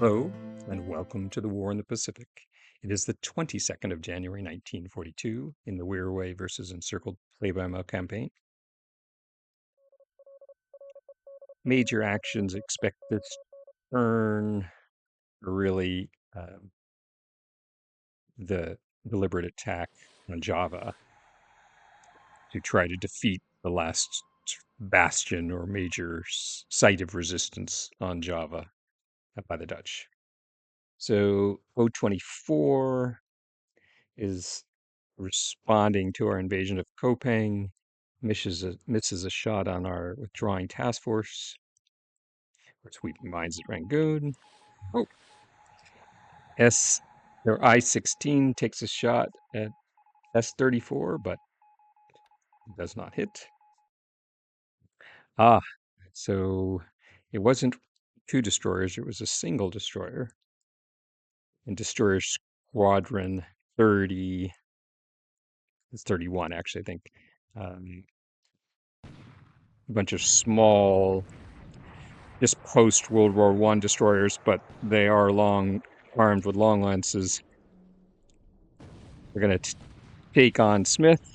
Hello, and welcome to the War in the Pacific. It is the 22nd of January, 1942, in the Wirraway versus Encircled play-by-mail campaign. Major actions expect this turn are really the deliberate attack on Java to try to defeat the last bastion or major site of resistance on Java by the Dutch. So O24 is responding to our invasion of Kopang, misses a shot on our withdrawing task force. We're sweeping mines at Rangoon. Oh, their I-16 takes a shot at S-34, but does not hit. Ah, so it wasn't two destroyers, it was a single destroyer. And destroyer squadron 30, it's 31 actually, I think. A bunch of small, just post World War I destroyers, but they are armed with long lances. We're going to take on Smith.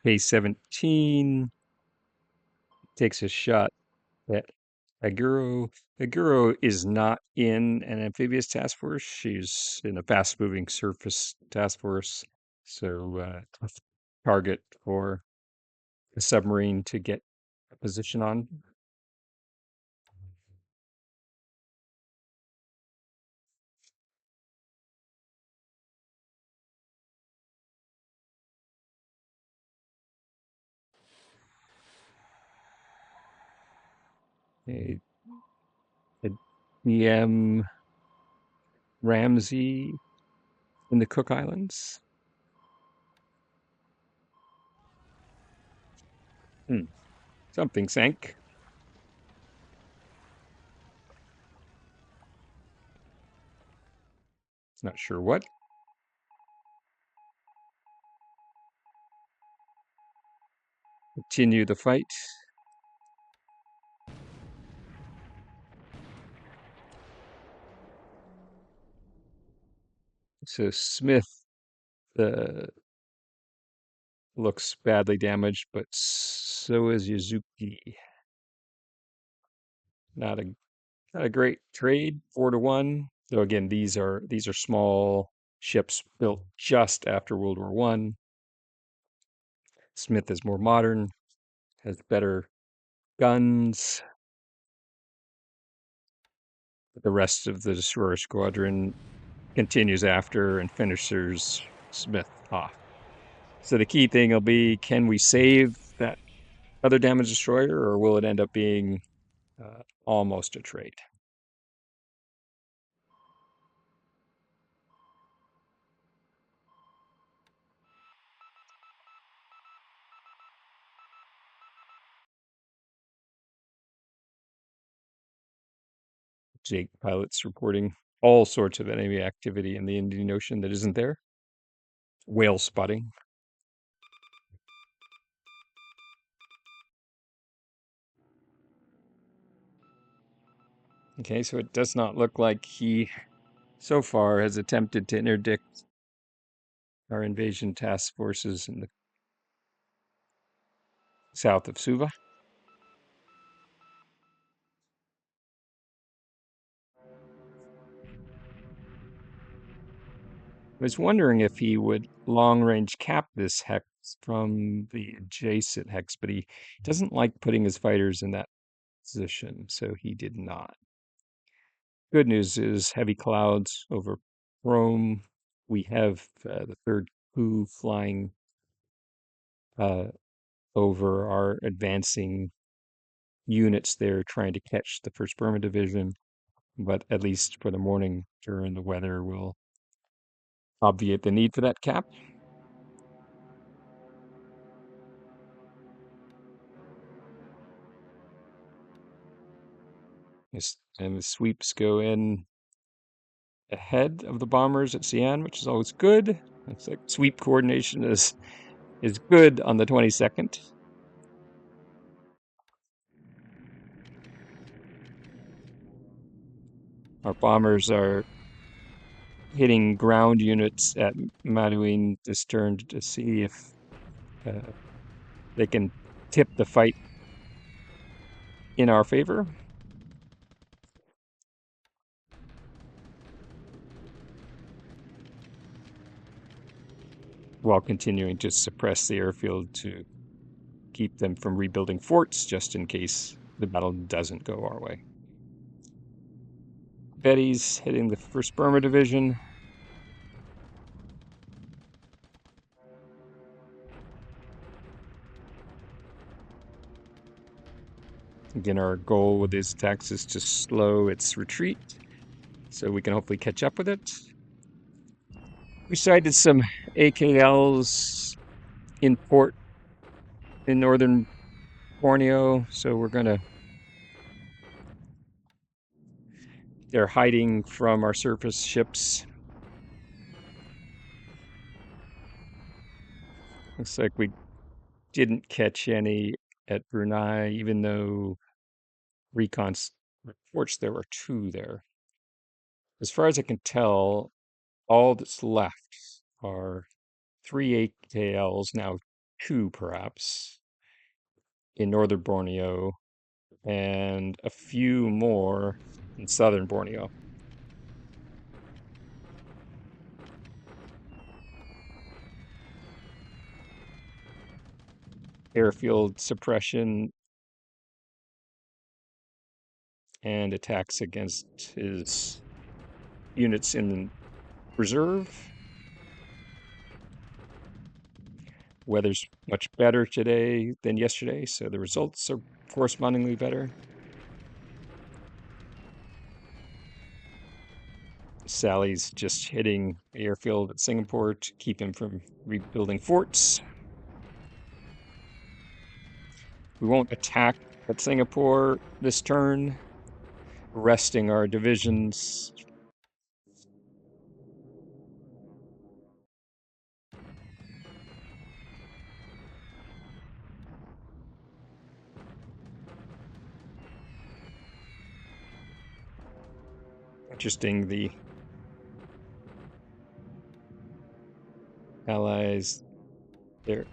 K-17 takes a shot at Aguro. Aguro is not in an amphibious task force. She's in a fast-moving surface task force. So tough target for a submarine to get a position on. A DM Ramsey in the Cook Islands. Something sank. Not sure what. Continue the fight. So Smith looks badly damaged, but so is Yuzuki. Not a great trade, 4-1. So again, these are small ships built just after World War One. Smith is more modern, has better guns. But the rest of the destroyer squadron continues after and finishes Smith off. So the key thing will be, can we save that other damage destroyer, or will it end up being almost a trade? Jake pilots reporting all sorts of enemy activity in the Indian Ocean that isn't there. Whale spotting. Okay, so it does not look like he, so far, has attempted to interdict our invasion task forces in the south of Suva. I was wondering if he would long-range cap this hex from the adjacent hex, but he doesn't like putting his fighters in that position, so he did not. Good news is heavy clouds over Rome. We have the third coup flying over our advancing units there, trying to catch the 1st Burma Division. But at least for the morning, during the weather, will obviate the need for that cap. Yes, and the sweeps go in ahead of the bombers at Xi'an, which is always good. It's like sweep coordination is is good on the 22nd. Our bombers are hitting ground units at Madioen this turn to see if uh, they can tip the fight in our favor. While continuing to suppress the airfield to keep them from rebuilding forts just in case the battle doesn't go our way. Betty's hitting the 1st Burma Division. Again, our goal with these attacks is to slow its retreat so we can hopefully catch up with it. We sighted some AKLs in port in northern Borneo, so we're gonna. They're hiding from our surface ships. Looks like we didn't catch any at Brunei, even though recon reports there were 2 there. As far as I can tell, all that's left are 3 AKLs, now 2 perhaps, in northern Borneo, and a few more in southern Borneo. Airfield suppression and attacks against his units in reserve. Weather's much better today than yesterday, so the results are correspondingly better. Sally's just hitting the airfield at Singapore to keep him from rebuilding forts. We won't attack at Singapore this turn, resting our divisions. Interesting, the Allies, their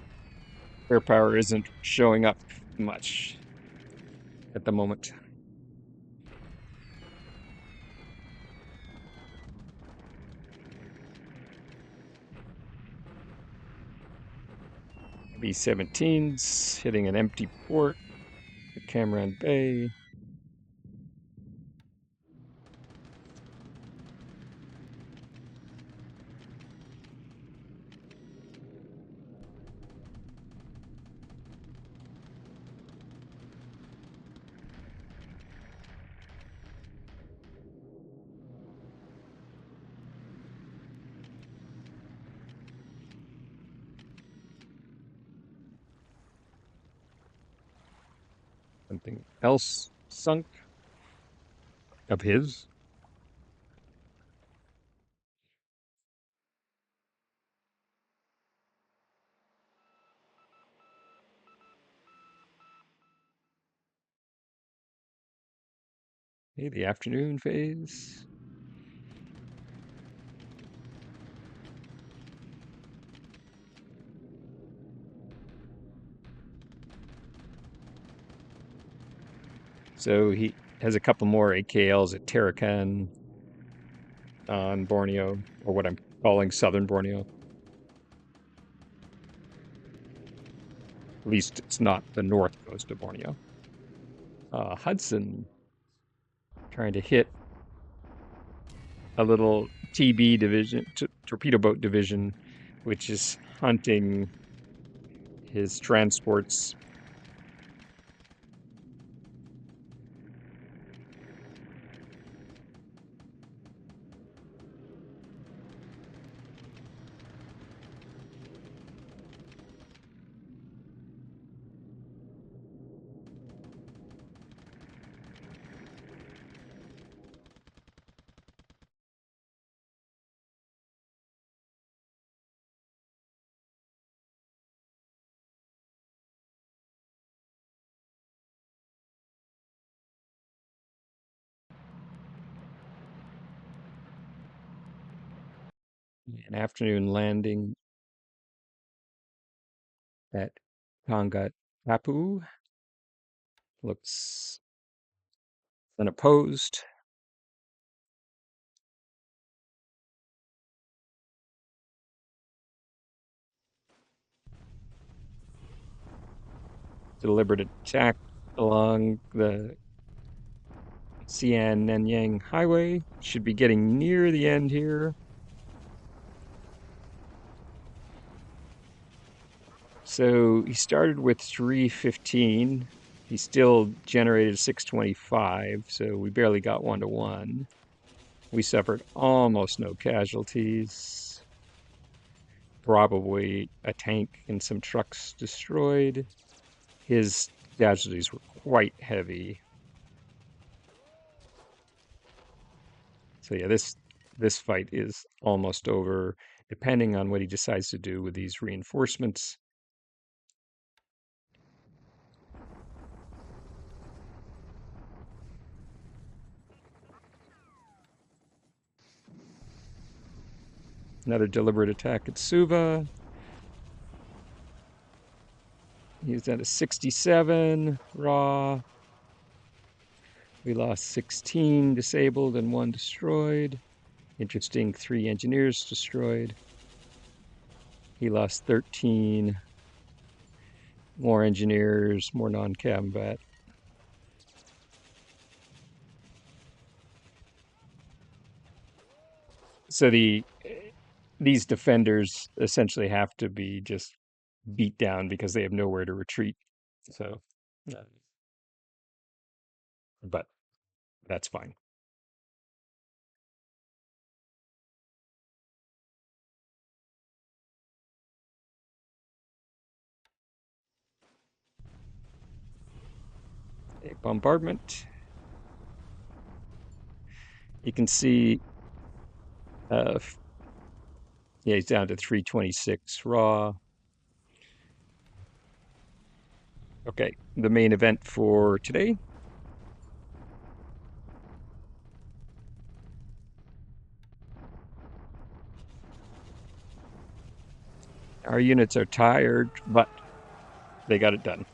air power isn't showing up much at the moment. B-17's hitting an empty port at Camaran Bay. Something else sunk of his. Hey, the afternoon phase. So he has a couple more AKLs at Tarakan on Borneo, or what I'm calling southern Borneo. At least it's not the north coast of Borneo. Hudson trying to hit a little TB division, torpedo boat division, which is hunting his transports. An afternoon landing at Tonga Tapu looks unopposed. Deliberate attack along the Xi'an Nanyang Highway. Should be getting near the end here. So he started with 315. He still generated 625, so we barely got 1-to-1. We suffered almost no casualties. Probably a tank and some trucks destroyed. His casualties were quite heavy. So yeah, this fight is almost over, depending on what he decides to do with these reinforcements. Another deliberate attack at Suva. He's at a 67 raw. We lost 16 disabled and 1 destroyed. Interesting, 3 engineers destroyed. He lost 13. More engineers, more non-combat. So these defenders essentially have to be just beat down because they have nowhere to retreat. So, uh, but that's fine. A bombardment. You can see, uh, yeah, he's down to 326 raw. Okay, the main event for today. Our units are tired, but they got it done.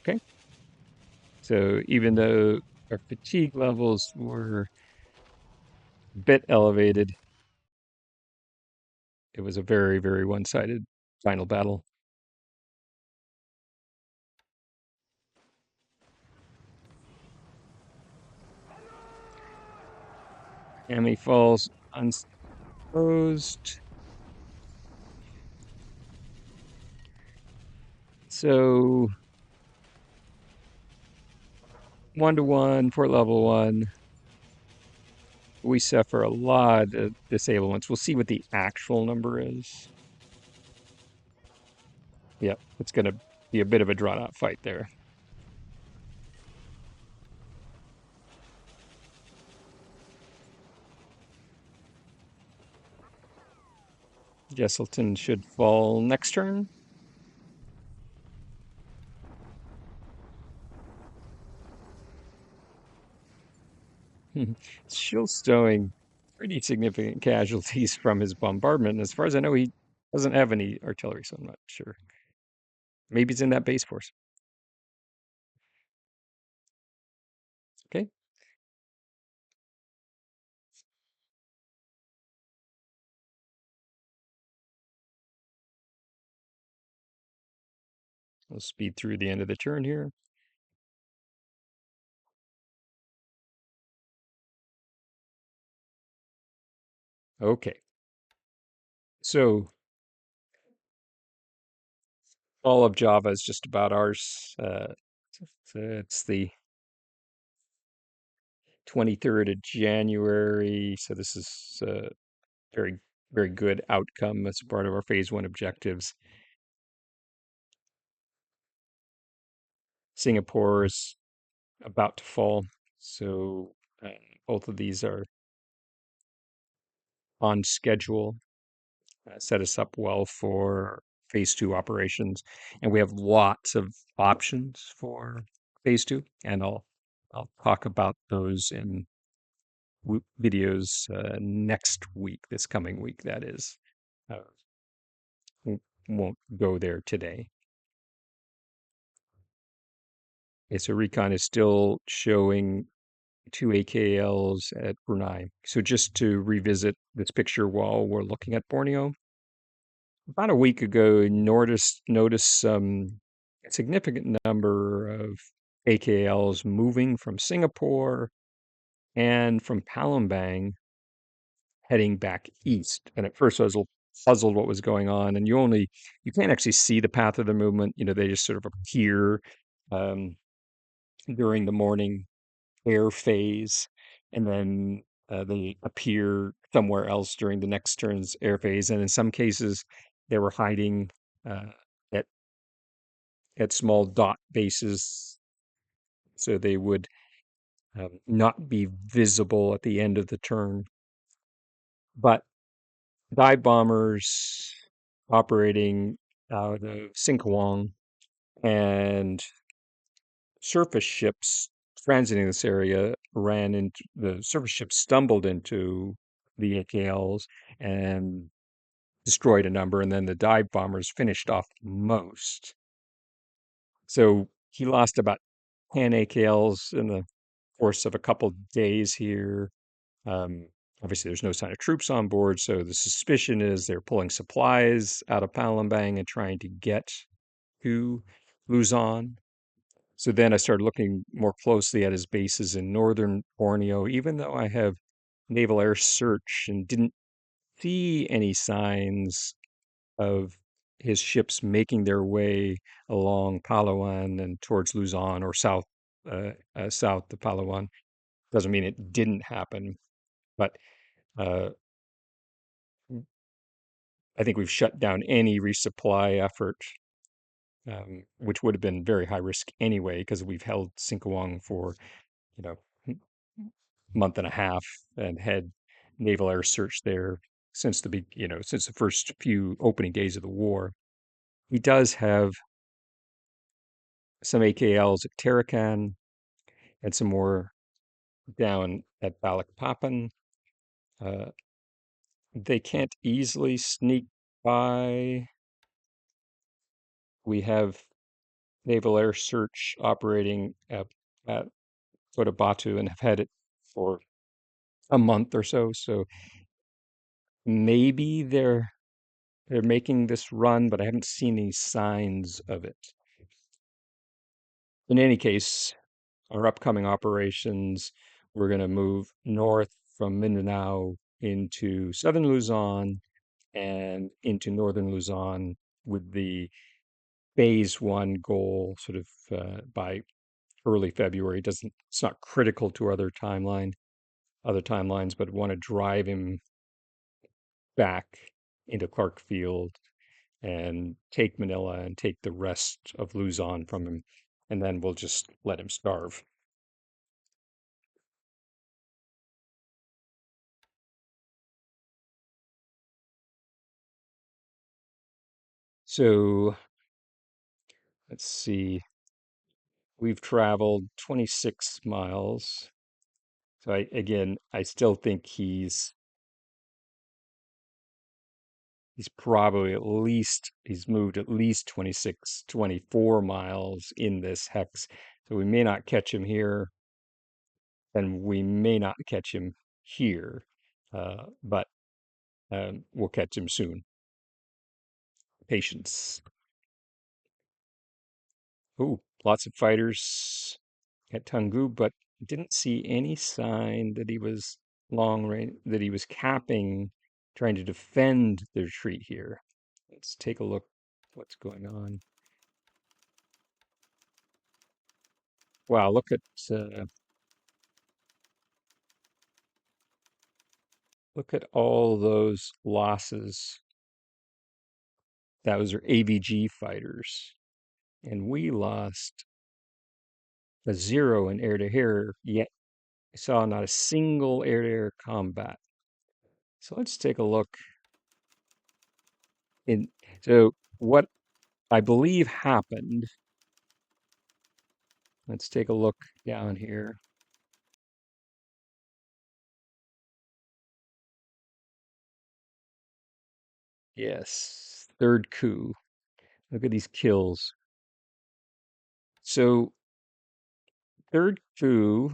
Okay. So even though our fatigue levels were a bit elevated, it was a very, very one-sided final battle. Enemy falls unopposed. So 1-to-1, port level 1. We suffer a lot of disablements. We'll see what the actual number is. Yep, it's going to be a bit of a drawn-out fight there. Jesselton should fall next turn. Still stowing pretty significant casualties from his bombardment. As far as I know, he doesn't have any artillery, so I'm not sure. Maybe it's in that base force. Okay. We'll speed through the end of the turn here. Okay. So all of Java is just about ours. So it's the 23rd of January. So this is a very, very good outcome as part of our phase 1 objectives. Singapore is about to fall. So both of these are on schedule, set us up well for phase two operations. And we have lots of options for phase two, and I'll talk about those in videos next week, this coming week, that is. Uh, won't go there today. Okay, so recon is still showing two AKLs at Brunei. So just to revisit this picture while we're looking at Borneo, about a week ago, noticed a significant number of AKLs moving from Singapore and from Palembang heading back east. And at first I was a little puzzled what was going on. And you can't actually see the path of the movement. They just sort of appear um, during the morning air phase, and then they appear somewhere else during the next turn's air phase. And in some cases, they were hiding uh, at small dot bases, so they would not be visible at the end of the turn. But dive bombers operating out of Singkawang and surface ships transiting this area the surface ships stumbled into the AKLs and destroyed a number, and then the dive bombers finished off most. So he lost about 10 AKLs in the course of a couple days here. Um, Obviously, there's no sign of troops on board, so the suspicion is they're pulling supplies out of Palembang and trying to get to Luzon. So then I started looking more closely at his bases in northern Borneo, even though I have naval air search and didn't see any signs of his ships making their way along Palawan and towards Luzon or south to Palawan. Doesn't mean it didn't happen, but uh, I think we've shut down any resupply effort, which would have been very high risk anyway, because we've held Singkawang for, you know, month and a half and had naval air search there since the first few opening days of the war. He does have some AKLs at Tarakan and some more down at Balikpapan. Uh, they can't easily sneak by. We have naval air search operating at Cotabato and have had it for a month or so. So maybe they're making this run, but I haven't seen any signs of it. In any case, our upcoming operations, we're going to move north from Mindanao into southern Luzon and into northern Luzon with the phase one goal sort of by early February. It's not critical to other timelines, but want to drive him back into Clark Field and take Manila and take the rest of Luzon from him, and then we'll just let him starve. So let's see. We've traveled 26 miles. So I still think he's probably he's moved at least 26, 24 miles in this hex. So we may not catch him here, and we may not catch him here, but we'll catch him soon. Patience. Oh, lots of fighters at Tungu, but didn't see any sign that he was long range, that he was capping, trying to defend the retreat here. Let's take a look what's going on. Wow, look at all those losses. Those are AVG fighters, and we lost a 0 in air-to-air, yet I saw not a single air-to-air combat. So let's take a look in. So what I believe happened, let's take a look down here. Yes, third coup. Look at these kills. So third coup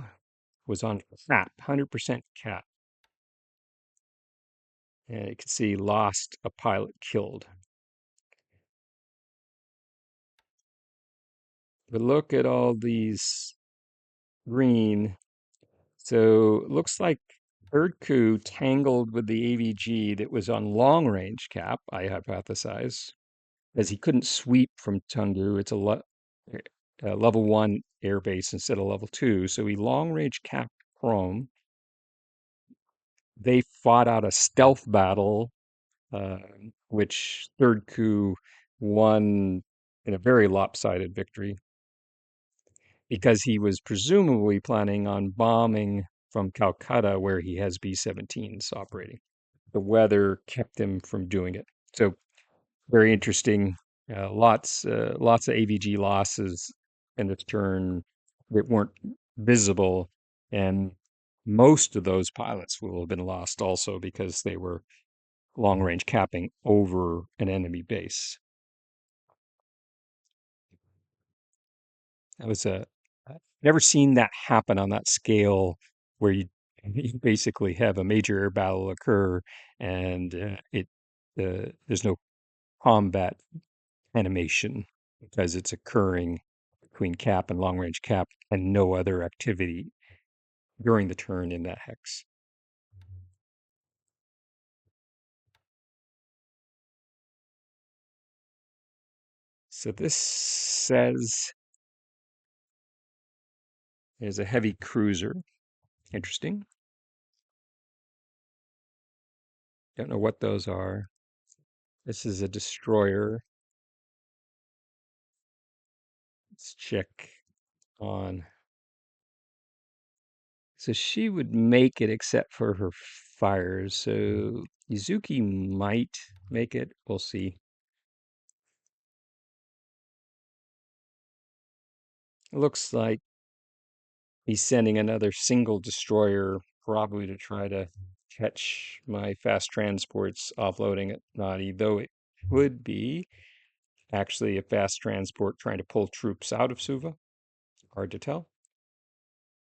was on cap, 100% cap. And you can see lost a pilot killed. But look at all these green. So it looks like third coup tangled with the AVG that was on long range cap, I hypothesize, as he couldn't sweep from Tungu. It's a level 1 airbase instead of level 2. So he long range capped Chrome. They fought out a stealth battle, uh, which third coup won in a very lopsided victory because he was presumably planning on bombing from Calcutta, where he has B-17s operating. The weather kept him from doing it. So very interesting. Lots of AVG losses in this turn that weren't visible, and most of those pilots will have been lost also because they were long range capping over an enemy base. That was I've never seen that happen on that scale where you you basically have a major air battle occur and there's no combat animation because it's occurring between cap and long range cap and no other activity during the turn in that hex. So this says there's a heavy cruiser. Interesting. Don't know what those are. This is a destroyer. Let's check on. So she would make it except for her fires. So Izuki might make it. We'll see. It looks like he's sending another single destroyer, probably to try to catch my fast transports offloading at Nadi, though it could be actually a fast transport trying to pull troops out of Suva. Hard to tell.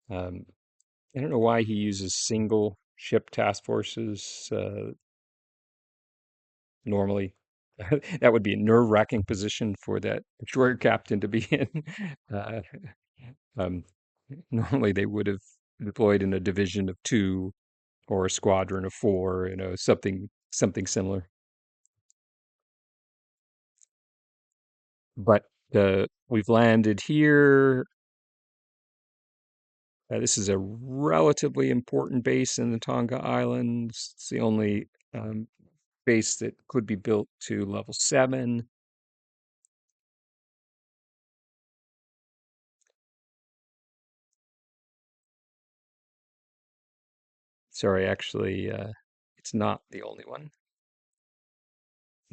Um, I don't know why he uses single ship task forces. Normally, that would be a nerve-wracking position for that destroyer captain to be in. Uh, um, Normally, they would have deployed in a division of 2 or a squadron of 4, something similar. But we've landed here. This is a relatively important base in the Tonga Islands. It's the only base that could be built to level 7. Sorry, actually, it's not the only one.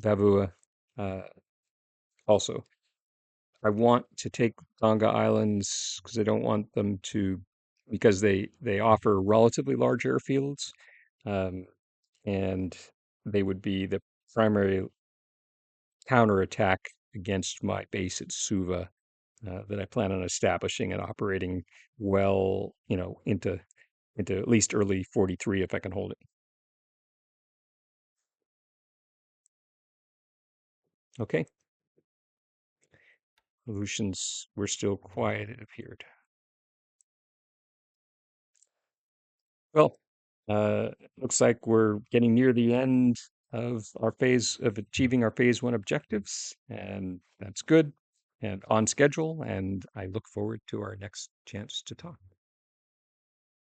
Vavua, uh, also. I want to take Tonga Islands because I don't want them to, because they offer relatively large airfields, um, and they would be the primary counterattack against my base at Suva that I plan on establishing and operating well, into at least early 43 if I can hold it. Okay. Aleutians were still quiet, it appeared. Well, looks like we're getting near the end of achieving our phase 1 objectives, and that's good and on schedule. And I look forward to our next chance to talk.